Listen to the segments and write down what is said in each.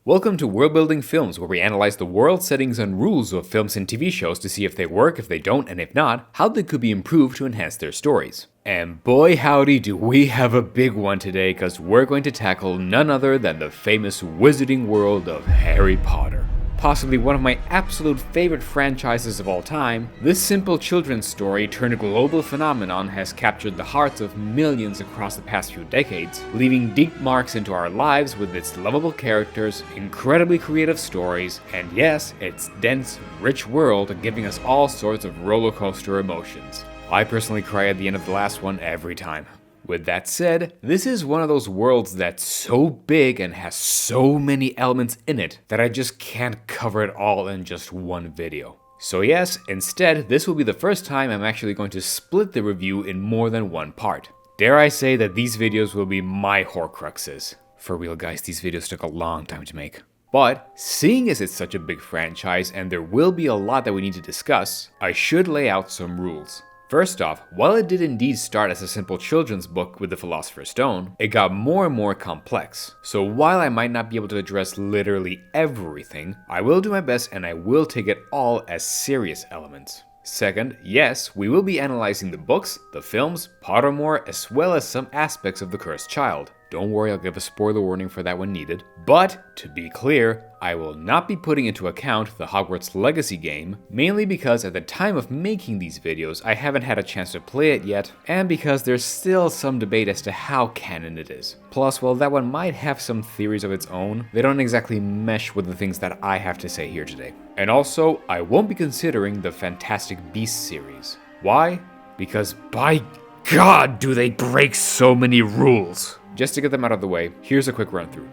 Welcome to Worldbuilding Films, where we analyze the world settings and rules of films and TV shows to see if they work, if they don't, and if not, how they could be improved to enhance their stories. And boy howdy do we have a big one today, because we're going to tackle none other than the famous wizarding world of Harry Potter. Possibly one of my absolute favorite franchises of all time, this simple children's story turned global phenomenon has captured the hearts of millions across the past few decades, leaving deep marks into our lives with its lovable characters, incredibly creative stories, and yes, its dense, rich world giving us all sorts of roller coaster emotions. I personally cry at the end of the last one every time. With that said, this is one of those worlds that's so big and has so many elements in it that I just can't cover it all in just one video. So yes, instead, this will be the first time I'm actually going to split the review in more than one part. Dare I say that these videos will be my Horcruxes. For real guys, these videos took a long time to make. But, seeing as it's such a big franchise and there will be a lot that we need to discuss, I should lay out some rules. First off, while it did indeed start as a simple children's book with the Philosopher's Stone, it got more and more complex. So while I might not be able to address literally everything, I will do my best and I will take it all as serious elements. Second, yes, we will be analyzing the books, the films, Pottermore, as well as some aspects of The Cursed Child. Don't worry, I'll give a spoiler warning for that when needed. But, to be clear, I will not be putting into account the Hogwarts Legacy game, mainly because at the time of making these videos, I haven't had a chance to play it yet, and because there's still some debate as to how canon it is. Plus, while that one might have some theories of its own, they don't exactly mesh with the things that I have to say here today. And also, I won't be considering the Fantastic Beasts series. Why? Because by God, do they break so many rules! Just to get them out of the way, here's a quick run through.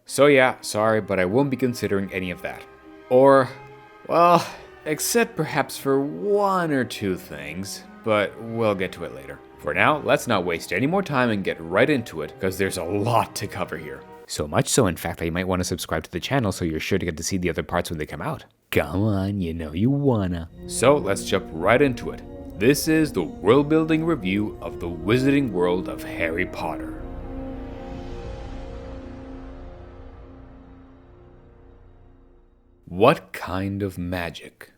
So yeah, sorry, but I won't be considering any of that. Or, well, except perhaps for one or two things, but we'll get to it later. For now, let's not waste any more time and get right into it, because there's a lot to cover here. So much so, in fact, that you might want to subscribe to the channel so you're sure to get to see the other parts when they come out. Come on, you know you wanna. So let's jump right into it. This is the world building review of the wizarding world of Harry Potter. What kind of magic?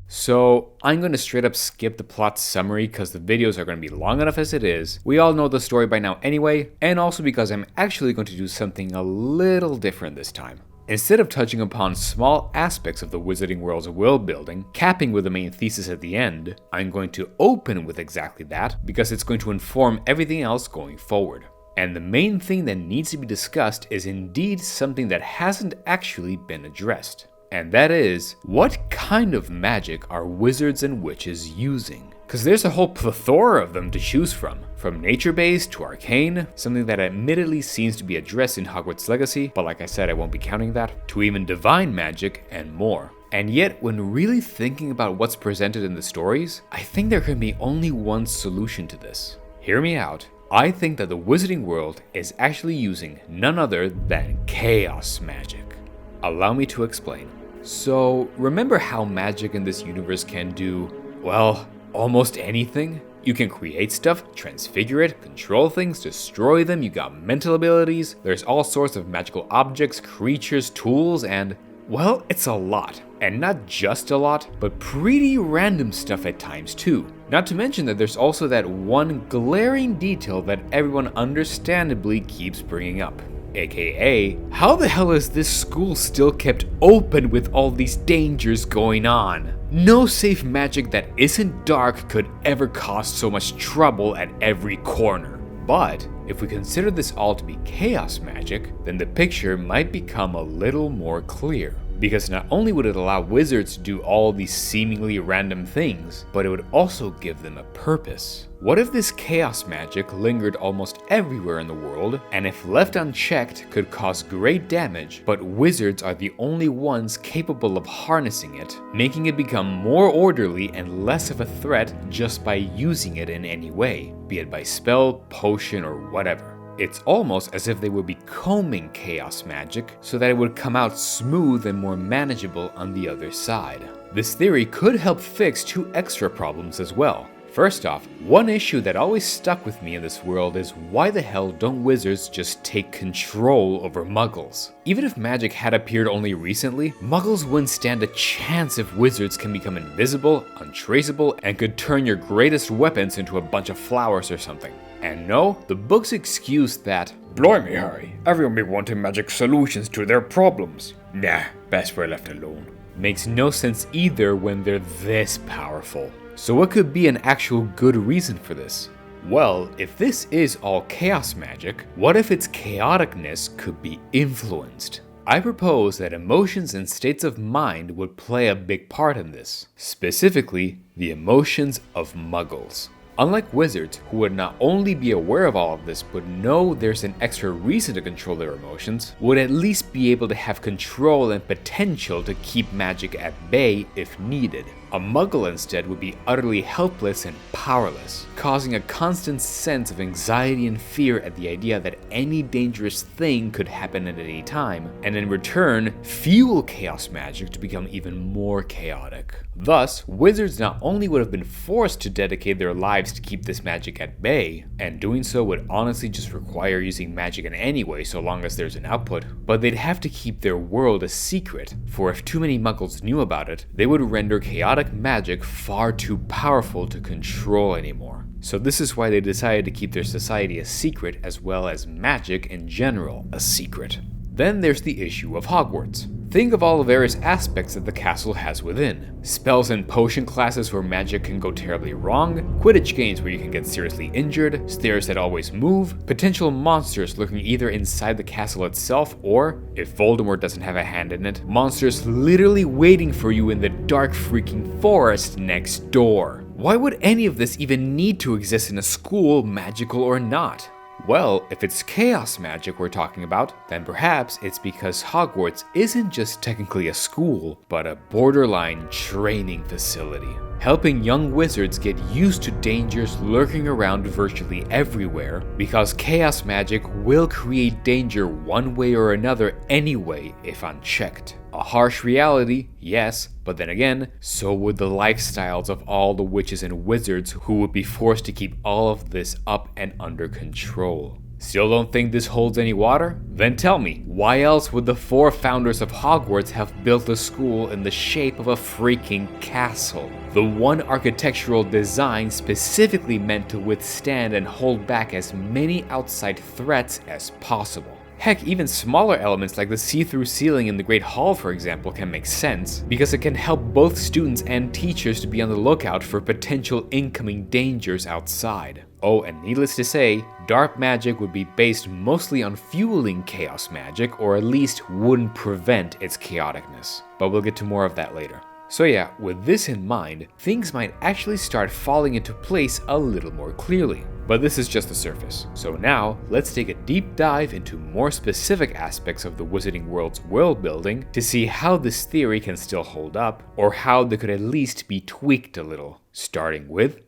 So, I'm going to straight up skip the plot summary because the videos are going to be long enough as it is. We all know the story by now anyway, and also because I'm actually going to do something a little different this time. Instead of touching upon small aspects of the wizarding world's world building, capping with the main thesis at the end, I'm going to open with exactly that because it's going to inform everything else going forward. And the main thing that needs to be discussed is indeed something that hasn't actually been addressed. And that is, what kind of magic are wizards and witches using? Because there's a whole plethora of them to choose from nature-based to arcane, something that admittedly seems to be addressed in Hogwarts Legacy, but like I said, I won't be counting that, to even divine magic and more. And yet, when really thinking about what's presented in the stories, I think there can be only one solution to this. Hear me out. I think that the wizarding world is actually using none other than chaos magic. Allow me to explain. So, remember how magic in this universe can do, well, almost anything? You can create stuff, transfigure it, control things, destroy them, you got mental abilities, there's all sorts of magical objects, creatures, tools, and, well, it's a lot. And not just a lot, but pretty random stuff at times too. Not to mention that there's also that one glaring detail that everyone understandably keeps bringing up. AKA, how the hell is this school still kept open with all these dangers going on? No safe magic that isn't dark could ever cause so much trouble at every corner. But if we consider this all to be chaos magic, then the picture might become a little more clear. Because not only would it allow wizards to do all these seemingly random things, but it would also give them a purpose. What if this chaos magic lingered almost everywhere in the world, and if left unchecked could cause great damage, but wizards are the only ones capable of harnessing it, making it become more orderly and less of a threat just by using it in any way, be it by spell, potion, or whatever. It's almost as if they would be combing chaos magic so that it would come out smooth and more manageable on the other side. This theory could help fix two extra problems as well. First off, one issue that always stuck with me in this world is why the hell don't wizards just take control over muggles? Even if magic had appeared only recently, muggles wouldn't stand a chance if wizards can become invisible, untraceable, and could turn your greatest weapons into a bunch of flowers or something. And no, the books excuse that, "Blimey, Harry, everyone be wanting magic solutions to their problems. Nah, best we're left alone." Makes no sense either when they're this powerful. So what could be an actual good reason for this? Well, if this is all chaos magic, what if its chaoticness could be influenced? I propose that emotions and states of mind would play a big part in this, specifically the emotions of muggles. Unlike wizards, who would not only be aware of all of this, but know there's an extra reason to control their emotions, would at least be able to have control and potential to keep magic at bay if needed. A muggle instead would be utterly helpless and powerless, causing a constant sense of anxiety and fear at the idea that any dangerous thing could happen at any time, and in return, fuel chaos magic to become even more chaotic. Thus, wizards not only would have been forced to dedicate their lives to keep this magic at bay, and doing so would honestly just require using magic in any way so long as there's an output, but they'd have to keep their world a secret, for if too many muggles knew about it, they would render chaotic magic far too powerful to control anymore. So this is why they decided to keep their society a secret, as well as magic in general a secret. Then there's the issue of Hogwarts. Think of all the various aspects that the castle has within. Spells and potion classes where magic can go terribly wrong, Quidditch games where you can get seriously injured, stairs that always move, potential monsters lurking either inside the castle itself or, if Voldemort doesn't have a hand in it, monsters literally waiting for you in the dark freaking forest next door. Why would any of this even need to exist in a school, magical or not? Well, if it's chaos magic we're talking about, then perhaps it's because Hogwarts isn't just technically a school, but a borderline training facility, helping young wizards get used to dangers lurking around virtually everywhere, because chaos magic will create danger one way or another anyway if unchecked. A harsh reality, yes, but then again, so would the lifestyles of all the witches and wizards who would be forced to keep all of this up and under control. Still don't think this holds any water? Then tell me, why else would the 4 founders of Hogwarts have built a school in the shape of a freaking castle? The one architectural design specifically meant to withstand and hold back as many outside threats as possible. Heck, even smaller elements like the see-through ceiling in the Great Hall, for example, can make sense, because it can help both students and teachers to be on the lookout for potential incoming dangers outside. Oh, and needless to say, dark magic would be based mostly on fueling chaos magic, or at least wouldn't prevent its chaoticness. But we'll get to more of that later. So yeah, with this in mind, things might actually start falling into place a little more clearly. But this is just the surface. So now, let's take a deep dive into more specific aspects of the Wizarding World's world building to see how this theory can still hold up, or how they could at least be tweaked a little. Starting with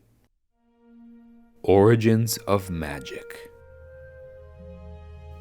origins of magic.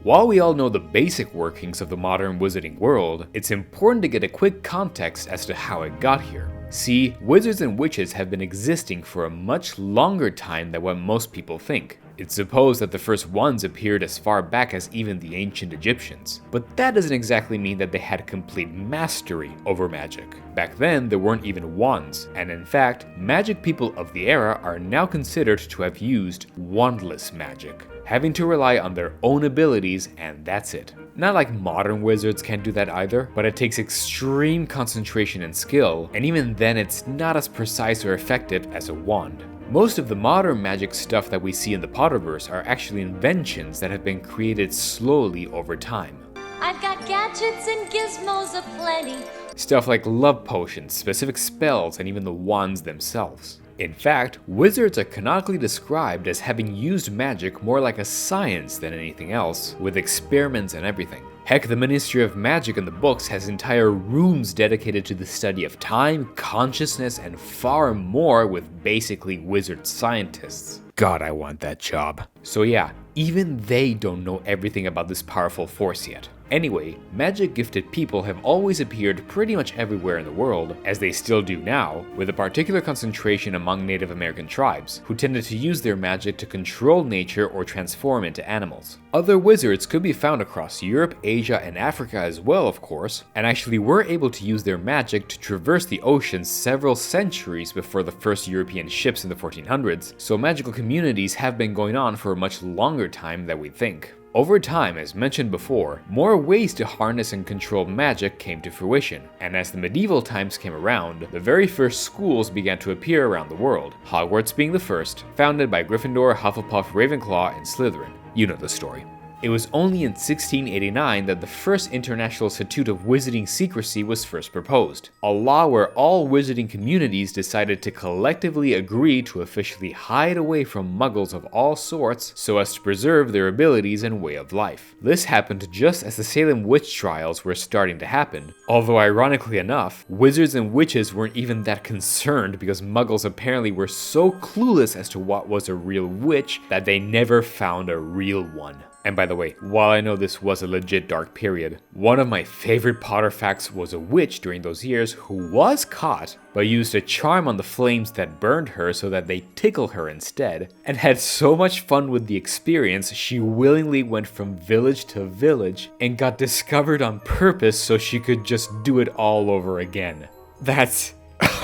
While we all know the basic workings of the modern wizarding world, it's important to get a quick context as to how it got here. See, wizards and witches have been existing for a much longer time than what most people think. It's supposed that the first ones appeared as far back as even the ancient Egyptians, but that doesn't exactly mean that they had complete mastery over magic. Back then, there weren't even wands, and in fact, magic people of the era are now considered to have used wandless magic, having to rely on their own abilities and that's it. Not like modern wizards can't do that either, but it takes extreme concentration and skill, and even then it's not as precise or effective as a wand. Most of the modern magic stuff that we see in the Potterverse are actually inventions that have been created slowly over time. I've got gadgets and gizmos aplenty. Stuff like love potions, specific spells, and even the wands themselves. In fact, wizards are canonically described as having used magic more like a science than anything else, with experiments and everything. Heck, the Ministry of Magic in the books has entire rooms dedicated to the study of time, consciousness, and far more with basically wizard scientists. God, I want that job. So yeah, even they don't know everything about this powerful force yet. Anyway, magic-gifted people have always appeared pretty much everywhere in the world, as they still do now, with a particular concentration among Native American tribes, who tended to use their magic to control nature or transform into animals. Other wizards could be found across Europe, Asia, and Africa as well, of course, and actually were able to use their magic to traverse the oceans several centuries before the first European ships in the 1400s, so magical communities have been going on for a much longer time than we think. Over time, as mentioned before, more ways to harness and control magic came to fruition, and as the medieval times came around, the very first schools began to appear around the world, Hogwarts being the first, founded by Gryffindor, Hufflepuff, Ravenclaw, and Slytherin. You know the story. It was only in 1689 that the first International Statute of Wizarding Secrecy was first proposed, a law where all wizarding communities decided to collectively agree to officially hide away from muggles of all sorts so as to preserve their abilities and way of life. This happened just as the Salem witch trials were starting to happen, although ironically enough, wizards and witches weren't even that concerned because muggles apparently were so clueless as to what was a real witch that they never found a real one. And by the way, while I know this was a legit dark period, one of my favorite Potter facts was a witch during those years who was caught, but used a charm on the flames that burned her so that they tickle her instead, and had so much fun with the experience she willingly went from village to village and got discovered on purpose so she could just do it all over again. That's...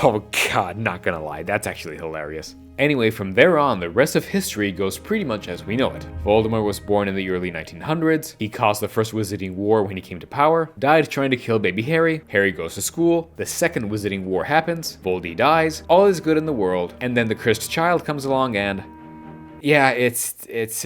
oh god, not gonna lie, that's actually hilarious. Anyway, from there on, the rest of history goes pretty much as we know it. Voldemort was born in the early 1900s, he caused the first Wizarding War when he came to power, died trying to kill baby Harry, Harry goes to school, the second Wizarding War happens, Voldy dies, all is good in the world, and then the cursed child comes along and... yeah, it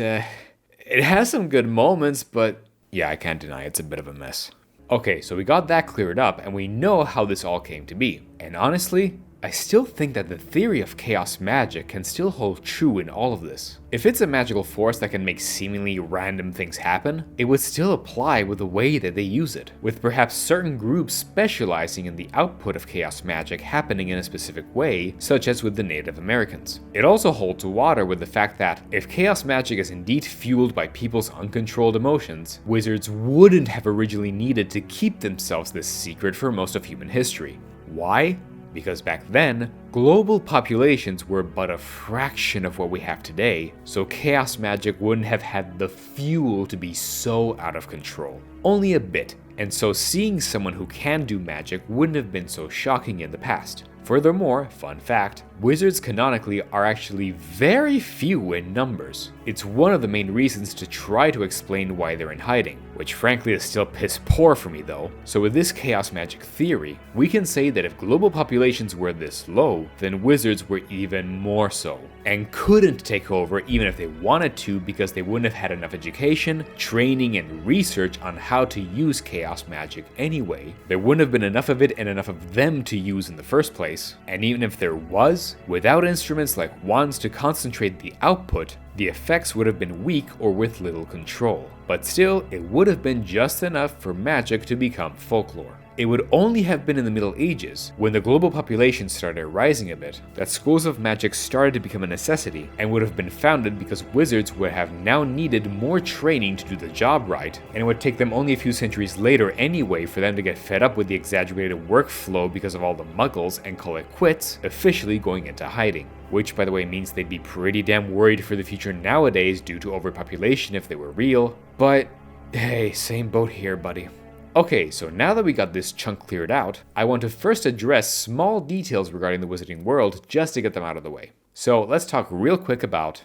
has some good moments, but yeah, I can't deny it's a bit of a mess. Okay, so we got that cleared up, and we know how this all came to be. And honestly, I still think that the theory of chaos magic can still hold true in all of this. If it's a magical force that can make seemingly random things happen, it would still apply with the way that they use it, with perhaps certain groups specializing in the output of chaos magic happening in a specific way, such as with the Native Americans. It also holds water with the fact that if chaos magic is indeed fueled by people's uncontrolled emotions, wizards wouldn't have originally needed to keep themselves this secret for most of human history. Why? Because back then, global populations were but a fraction of what we have today, so chaos magic wouldn't have had the fuel to be so out of control. Only a bit, and so seeing someone who can do magic wouldn't have been so shocking in the past. Furthermore, fun fact, wizards canonically are actually very few in numbers. It's one of the main reasons to try to explain why they're in hiding, which frankly is still piss poor for me though. So with this chaos magic theory, we can say that if global populations were this low, then wizards were even more so, and couldn't take over even if they wanted to because they wouldn't have had enough education, training, and research on how to use chaos magic anyway. There wouldn't have been enough of it and enough of them to use in the first place. And even if there was, without instruments like wands to concentrate the output, the effects would have been weak or with little control. But still, it would have been just enough for magic to become folklore. It would only have been in the Middle Ages, when the global population started rising a bit, that schools of magic started to become a necessity, and would have been founded because wizards would have now needed more training to do the job right, and it would take them only a few centuries later anyway for them to get fed up with the exaggerated workflow because of all the muggles and call it quits, officially going into hiding. Which, by the way, means they'd be pretty damn worried for the future nowadays due to overpopulation if they were real. But hey, same boat here, buddy. Okay, so now that we got this chunk cleared out, I want to first address small details regarding the wizarding world just to get them out of the way. So let's talk real quick about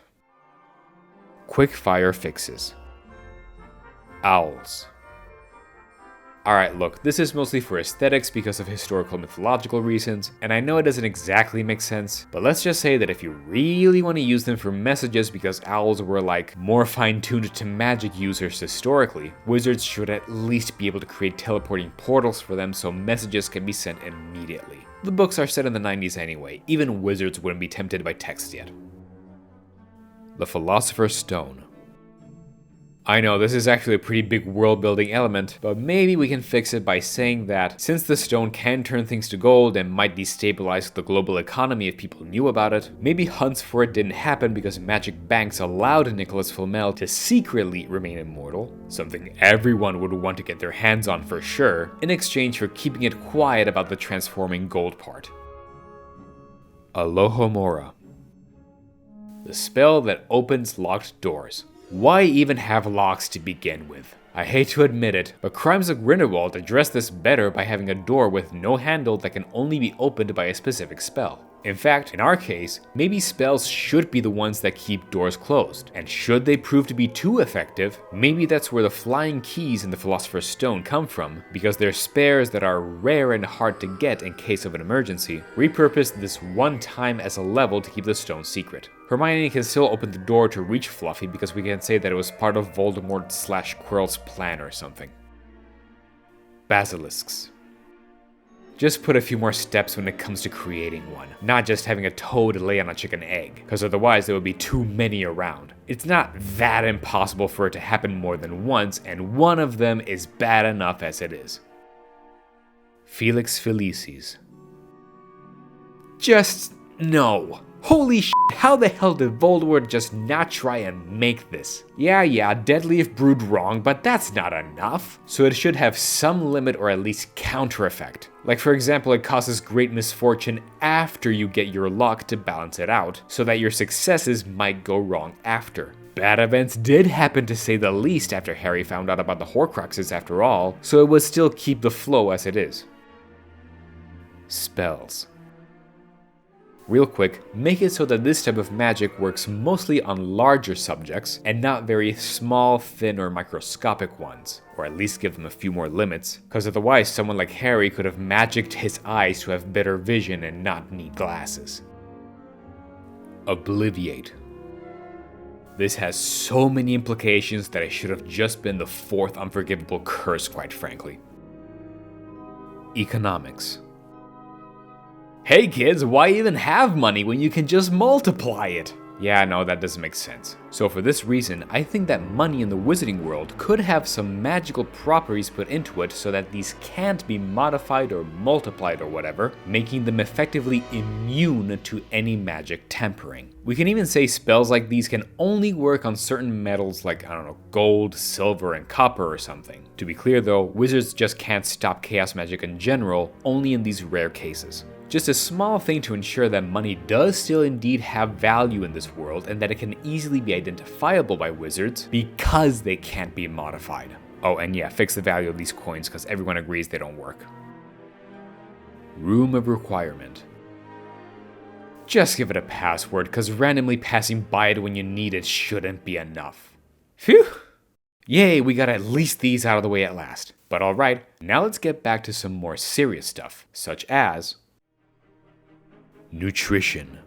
Quickfire fixes. Owls. Alright, look, this is mostly for aesthetics because of historical mythological reasons, and I know it doesn't exactly make sense, but let's just say that if you really want to use them for messages because owls were like more fine-tuned to magic users historically, wizards should at least be able to create teleporting portals for them so messages can be sent immediately. The books are set in the 90s anyway, even wizards wouldn't be tempted by text yet. The Philosopher's Stone. I know this is actually a pretty big world building element, but maybe we can fix it by saying that since the stone can turn things to gold and might destabilize the global economy if people knew about it, maybe hunts for it didn't happen because magic banks allowed Nicholas Flamel to secretly remain immortal, something everyone would want to get their hands on for sure, in exchange for keeping it quiet about the transforming gold part. Alohomora. The spell that opens locked doors. Why even have locks to begin with? I hate to admit it, but Crimes of Grindelwald address this better by having a door with no handle that can only be opened by a specific spell. In fact, in our case, maybe spells should be the ones that keep doors closed, and should they prove to be too effective, maybe that's where the flying keys in the Philosopher's Stone come from, because they're spares that are rare and hard to get in case of an emergency, repurposed this one time as a level to keep the stone secret. Hermione can still open the door to reach Fluffy because we can say that it was part of Voldemort/Quirrell's plan or something. Basilisks. Just put a few more steps when it comes to creating one, not just having a toad lay on a chicken egg, because otherwise there would be too many around. It's not that impossible for it to happen more than once, and one of them is bad enough as it is. Felix Felicis. Just no. Holy shit, how the hell did Voldemort just not try and make this? Yeah, deadly if brewed wrong, but that's not enough. So it should have some limit or at least counter effect. Like for example, it causes great misfortune after you get your luck to balance it out, so that your successes might go wrong after. Bad events did happen to say the least after Harry found out about the Horcruxes after all, so it would still keep the flow as it is. Spells. Real quick, make it so that this type of magic works mostly on larger subjects and not very small, thin, or microscopic ones, or at least give them a few more limits, because otherwise someone like Harry could have magicked his eyes to have better vision and not need glasses. Obliviate. This has so many implications that it should have just been the fourth unforgivable curse, quite frankly. Economics. Hey kids, why even have money when you can just multiply it? Yeah, no, that doesn't make sense. So for this reason, I think that money in the wizarding world could have some magical properties put into it so that these can't be modified or multiplied or whatever, making them effectively immune to any magic tampering. We can even say spells like these can only work on certain metals like, I don't know, gold, silver, and copper or something. To be clear though, wizards just can't stop chaos magic in general, only in these rare cases. Just a small thing to ensure that money does still indeed have value in this world and that it can easily be identifiable by wizards because they can't be modified. Oh, and yeah, fix the value of these coins because everyone agrees they don't work. Room of Requirement. Just give it a password because randomly passing by it when you need it shouldn't be enough. Phew! Yay, we got at least these out of the way at last. But alright, now let's get back to some more serious stuff, such as nutrition.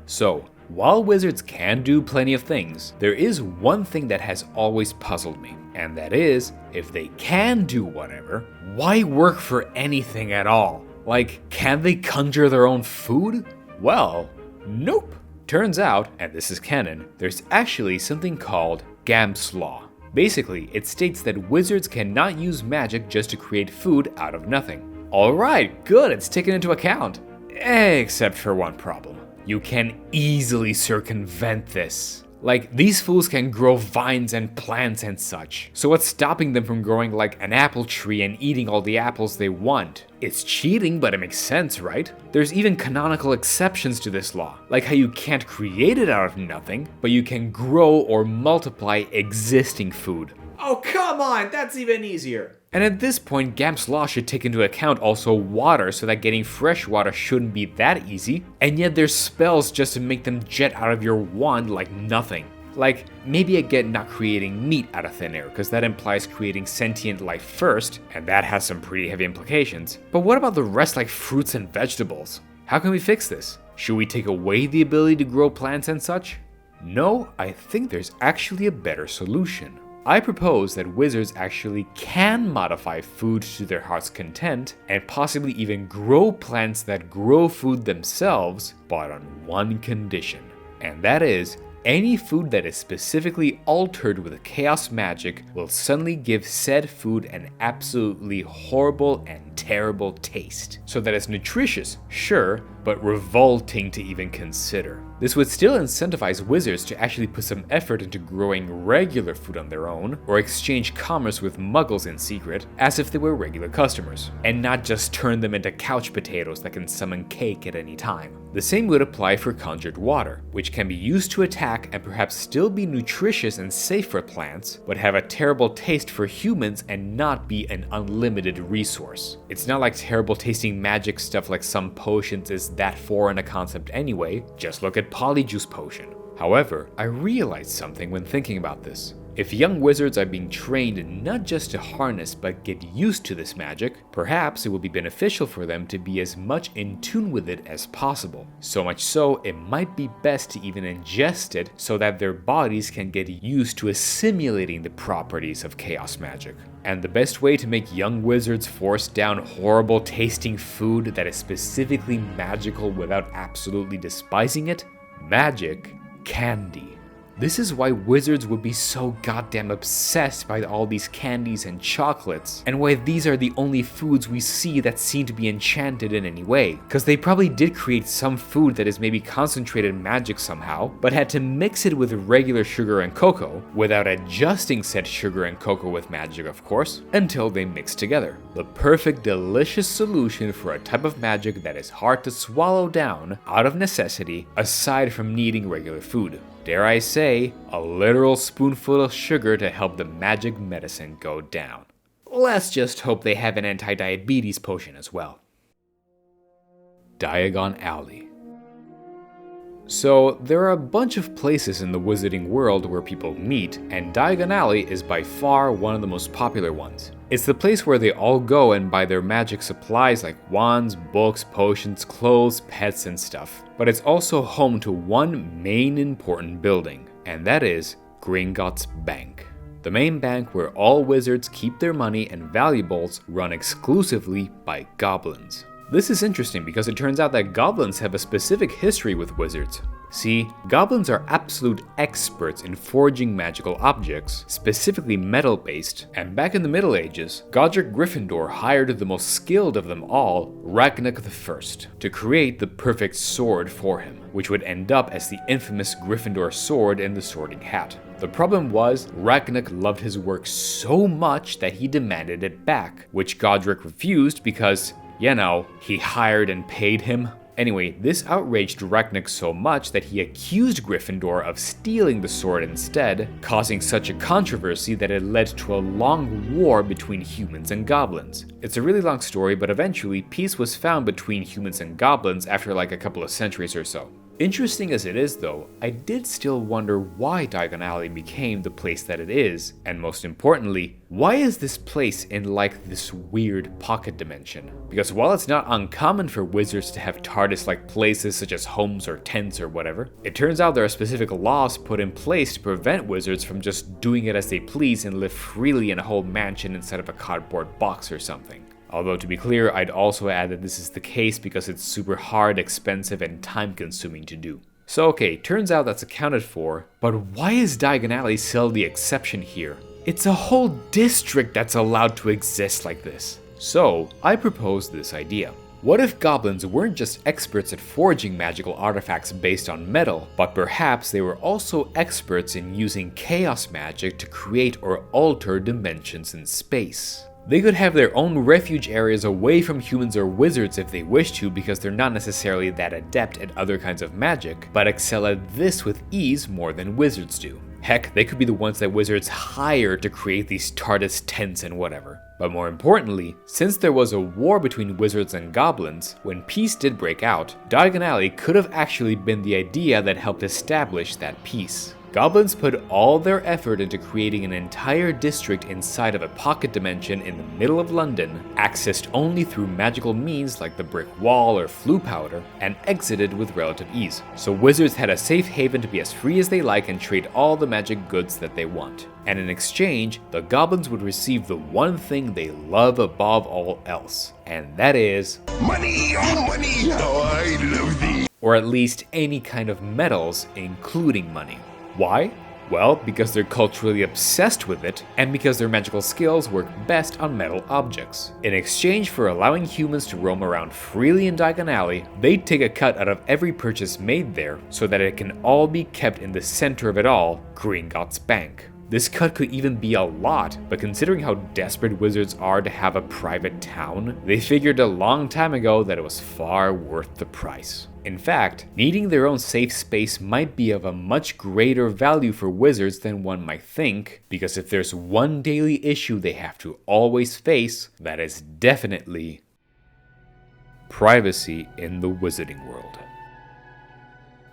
So, while wizards can do plenty of things, there is one thing that has always puzzled me, and that is, if they can do whatever, why work for anything at all? Like, can they conjure their own food? Well, nope. Turns out, and this is canon, there's actually something called Gamp's Law. Basically, it states that wizards cannot use magic just to create food out of nothing. Alright, good, it's taken into account. Except for one problem. You can easily circumvent this. Like, these fools can grow vines and plants and such. So what's stopping them from growing like an apple tree and eating all the apples they want? It's cheating, but it makes sense, right? There's even canonical exceptions to this law, like how you can't create it out of nothing, but you can grow or multiply existing food. Oh, come on, that's even easier. And at this point, Gamp's Law should take into account also water so that getting fresh water shouldn't be that easy, and yet there's spells just to make them jet out of your wand like nothing. Like, maybe I get not creating meat out of thin air, because that implies creating sentient life first, and that has some pretty heavy implications. But what about the rest like fruits and vegetables? How can we fix this? Should we take away the ability to grow plants and such? No, I think there's actually a better solution. I propose that wizards actually can modify food to their heart's content and possibly even grow plants that grow food themselves, but on one condition. And that is, Any food that is specifically altered with chaos magic will suddenly give said food an absolutely horrible and terrible taste. So that it's nutritious, sure, but revolting to even consider. This would still incentivize wizards to actually put some effort into growing regular food on their own, or exchange commerce with muggles in secret, as if they were regular customers, and not just turn them into couch potatoes that can summon cake at any time. The same would apply for conjured water, which can be used to attack and perhaps still be nutritious and safe for plants, but have a terrible taste for humans and not be an unlimited resource. It's not like terrible tasting magic stuff like some potions is that foreign a concept anyway, just look at Polyjuice Potion. However, I realized something when thinking about this. If young wizards are being trained not just to harness but get used to this magic, perhaps it will be beneficial for them to be as much in tune with it as possible. So much so, it might be best to even ingest it so that their bodies can get used to assimilating the properties of chaos magic. And the best way to make young wizards force down horrible tasting food that is specifically magical without absolutely despising it? Magic candy. This is why wizards would be so goddamn obsessed by all these candies and chocolates, and why these are the only foods we see that seem to be enchanted in any way. Cause they probably did create some food that is maybe concentrated magic somehow, but had to mix it with regular sugar and cocoa, without adjusting said sugar and cocoa with magic of course, until they mix together. The perfect delicious solution for a type of magic that is hard to swallow down out of necessity, aside from needing regular food. Dare I say, a literal spoonful of sugar to help the magic medicine go down. Let's just hope they have an anti-diabetes potion as well. Diagon Alley. So, there are a bunch of places in the wizarding world where people meet, and Diagon Alley is by far one of the most popular ones. It's the place where they all go and buy their magic supplies like wands, books, potions, clothes, pets, and stuff. But it's also home to one main important building, and that is Gringotts Bank. The main bank where all wizards keep their money and valuables, run exclusively by goblins. This is interesting because it turns out that goblins have a specific history with wizards. See, goblins are absolute experts in forging magical objects, specifically metal-based, and back in the Middle Ages, Godric Gryffindor hired the most skilled of them all, Ragnak I, to create the perfect sword for him, which would end up as the infamous Gryffindor sword in the Sorting Hat. The problem was, Ragnak loved his work so much that he demanded it back, which Godric refused because, you know, he hired and paid him. Anyway, this outraged Ragnak so much that he accused Gryffindor of stealing the sword instead, causing such a controversy that it led to a long war between humans and goblins. It's a really long story, but eventually peace was found between humans and goblins after like a couple of centuries or so. Interesting as it is though, I did still wonder why Diagon Alley became the place that it is, and most importantly, why is this place in like this weird pocket dimension? Because while it's not uncommon for wizards to have TARDIS-like places such as homes or tents or whatever, it turns out there are specific laws put in place to prevent wizards from just doing it as they please and live freely in a whole mansion instead of a cardboard box or something. Although to be clear, I'd also add that this is the case because it's super hard, expensive, and time-consuming to do. So okay, turns out that's accounted for, but why is Diagon Alley still the exception here? It's a whole district that's allowed to exist like this. So, I proposed this idea. What if goblins weren't just experts at forging magical artifacts based on metal, but perhaps they were also experts in using chaos magic to create or alter dimensions in space? They could have their own refuge areas away from humans or wizards if they wish to because they're not necessarily that adept at other kinds of magic, but excel at this with ease more than wizards do. Heck, they could be the ones that wizards hire to create these TARDIS tents and whatever. But more importantly, since there was a war between wizards and goblins, when peace did break out, Diagon Alley could have actually been the idea that helped establish that peace. Goblins put all their effort into creating an entire district inside of a pocket dimension in the middle of London, accessed only through magical means like the brick wall or flue powder, and exited with relative ease. So wizards had a safe haven to be as free as they like and trade all the magic goods that they want. And in exchange, the goblins would receive the one thing they love above all else, and that is money, oh money, how I love thee. Or at least any kind of metals, including money. Why? Well, because they're culturally obsessed with it, and because their magical skills work best on metal objects. In exchange for allowing humans to roam around freely in Diagon Alley, they'd take a cut out of every purchase made there, so that it can all be kept in the center of it all, Gringotts Bank. This cut could even be a lot, but considering how desperate wizards are to have a private town, they figured a long time ago that it was far worth the price. In fact, needing their own safe space might be of a much greater value for wizards than one might think, because if there's one daily issue they have to always face, that is definitely privacy in the wizarding world.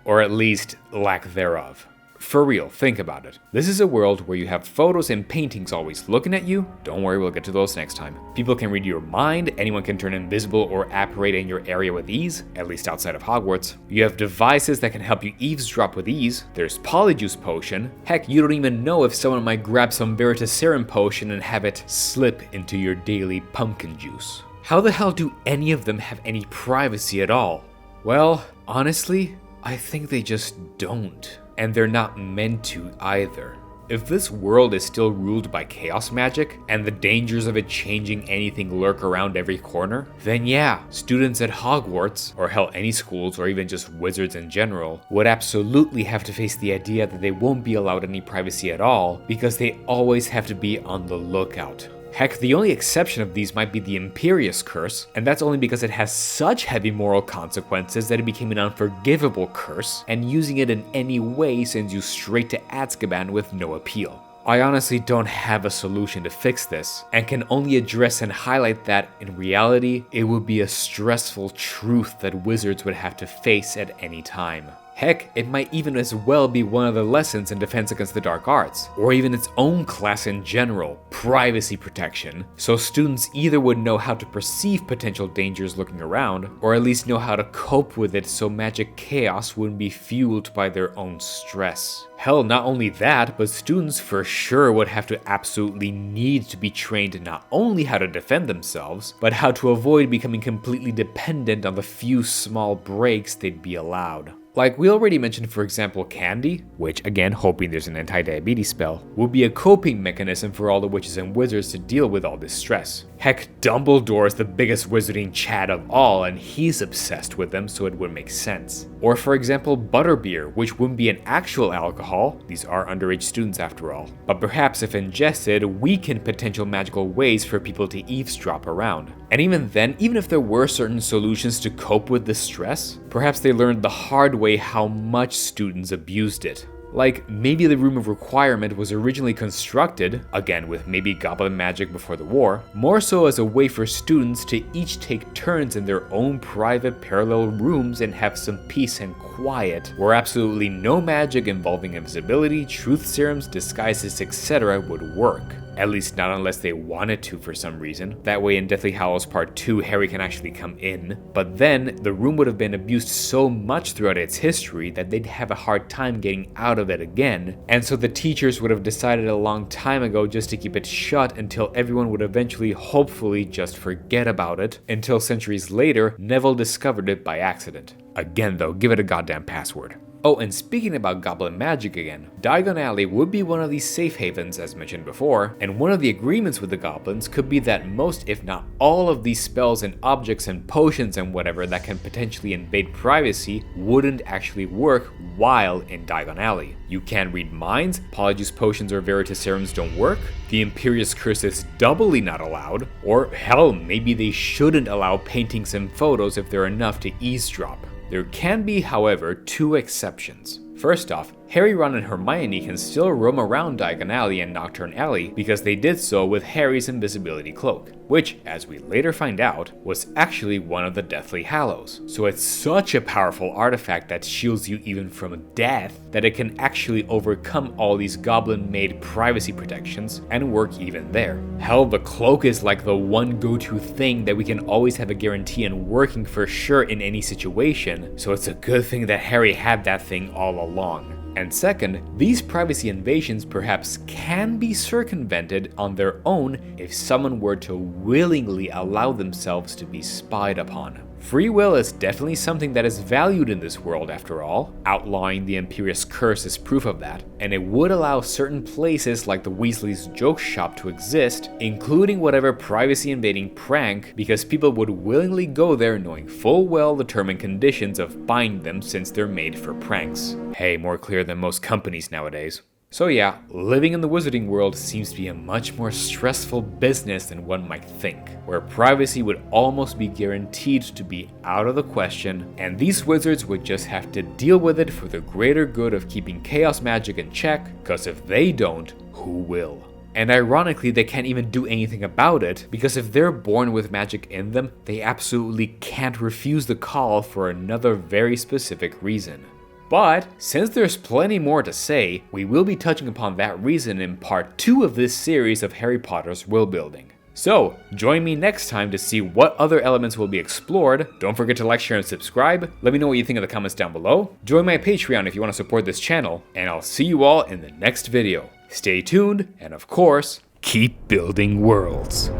Or at least, lack thereof. For real, think about it. This is a world where you have photos and paintings always looking at you. Don't worry, we'll get to those next time. People can read your mind, anyone can turn invisible or apparate in your area with ease, at least outside of Hogwarts. You have devices that can help you eavesdrop with ease. There's Polyjuice Potion. Heck, you don't even know if someone might grab some Veritaserum Potion and have it slip into your daily pumpkin juice. How the hell do any of them have any privacy at all? Well, honestly, I think they just don't. And they're not meant to either. If this world is still ruled by chaos magic, and the dangers of it changing anything lurk around every corner, then yeah, students at Hogwarts, or hell any schools or even just wizards in general, would absolutely have to face the idea that they won't be allowed any privacy at all, because they always have to be on the lookout. Heck, the only exception of these might be the Imperious Curse, and that's only because it has such heavy moral consequences that it became an unforgivable curse, and using it in any way sends you straight to Azkaban with no appeal. I honestly don't have a solution to fix this, and can only address and highlight that, in reality, it would be a stressful truth that wizards would have to face at any time. Heck, it might even as well be one of the lessons in Defense Against the Dark Arts, or even its own class in general, privacy protection, so students either would know how to perceive potential dangers lurking around, or at least know how to cope with it so magic chaos wouldn't be fueled by their own stress. Hell, not only that, but students for sure would have to absolutely need to be trained not only how to defend themselves, but how to avoid becoming completely dependent on the few small breaks they'd be allowed. Like we already mentioned, for example, candy, which again, hoping there's an anti-diabetes spell, would be a coping mechanism for all the witches and wizards to deal with all this stress. Heck, Dumbledore is the biggest wizarding Chad of all, and he's obsessed with them, so it would make sense. Or for example, butterbeer, which wouldn't be an actual alcohol, these are underage students after all, but perhaps if ingested, weaken potential magical ways for people to eavesdrop around. And even then, even if there were certain solutions to cope with this stress, perhaps they learned the hard way how much students abused it. Like, maybe the Room of Requirement was originally constructed, again with maybe goblin magic before the war, more so as a way for students to each take turns in their own private parallel rooms and have some peace and quiet, where absolutely no magic involving invisibility, truth serums, disguises, etc. would work. At least not unless they wanted to for some reason. That way in Deathly Hallows Part 2, Harry can actually come in. But then, the room would have been abused so much throughout its history that they'd have a hard time getting out of it again. And so the teachers would have decided a long time ago just to keep it shut until everyone would eventually, hopefully, just forget about it. Until centuries later, Neville discovered it by accident. Again though, give it a goddamn password. Oh, and speaking about goblin magic again, Diagon Alley would be one of these safe havens as mentioned before, and one of the agreements with the goblins could be that most if not all of these spells and objects and potions and whatever that can potentially invade privacy wouldn't actually work while in Diagon Alley. You can't read minds, Polyjuice Potions or Veritaserums don't work, the Imperious Curse is doubly not allowed, or hell, maybe they shouldn't allow paintings and photos if they're enough to eavesdrop. There can be, however, two exceptions. First off, Harry, Ron, and Hermione can still roam around Diagon Alley and Nocturne Alley because they did so with Harry's invisibility cloak, which, as we later find out, was actually one of the Deathly Hallows. So it's such a powerful artifact that shields you even from death that it can actually overcome all these goblin-made privacy protections and work even there. Hell, the cloak is like the one go-to thing that we can always have a guarantee and working for sure in any situation, so it's a good thing that Harry had that thing all along. And second, these privacy invasions perhaps can be circumvented on their own if someone were to willingly allow themselves to be spied upon. Free will is definitely something that is valued in this world after all. Outlawing the Imperious Curse is proof of that, and it would allow certain places like the Weasley's joke shop to exist, including whatever privacy-invading prank, because people would willingly go there knowing full well the term and conditions of buying them since they're made for pranks. Hey, more clear than most companies nowadays. So yeah, living in the wizarding world seems to be a much more stressful business than one might think, where privacy would almost be guaranteed to be out of the question, and these wizards would just have to deal with it for the greater good of keeping chaos magic in check, cause if they don't, who will? And ironically, they can't even do anything about it, because if they're born with magic in them, they absolutely can't refuse the call for another very specific reason. But since there's plenty more to say, we will be touching upon that reason in part 2 of this series of Harry Potter's world building. So join me next time to see what other elements will be explored. Don't forget to like, share, and subscribe. Let me know what you think in the comments down below. Join my Patreon if you want to support this channel, and I'll see you all in the next video. Stay tuned, and of course, keep building worlds.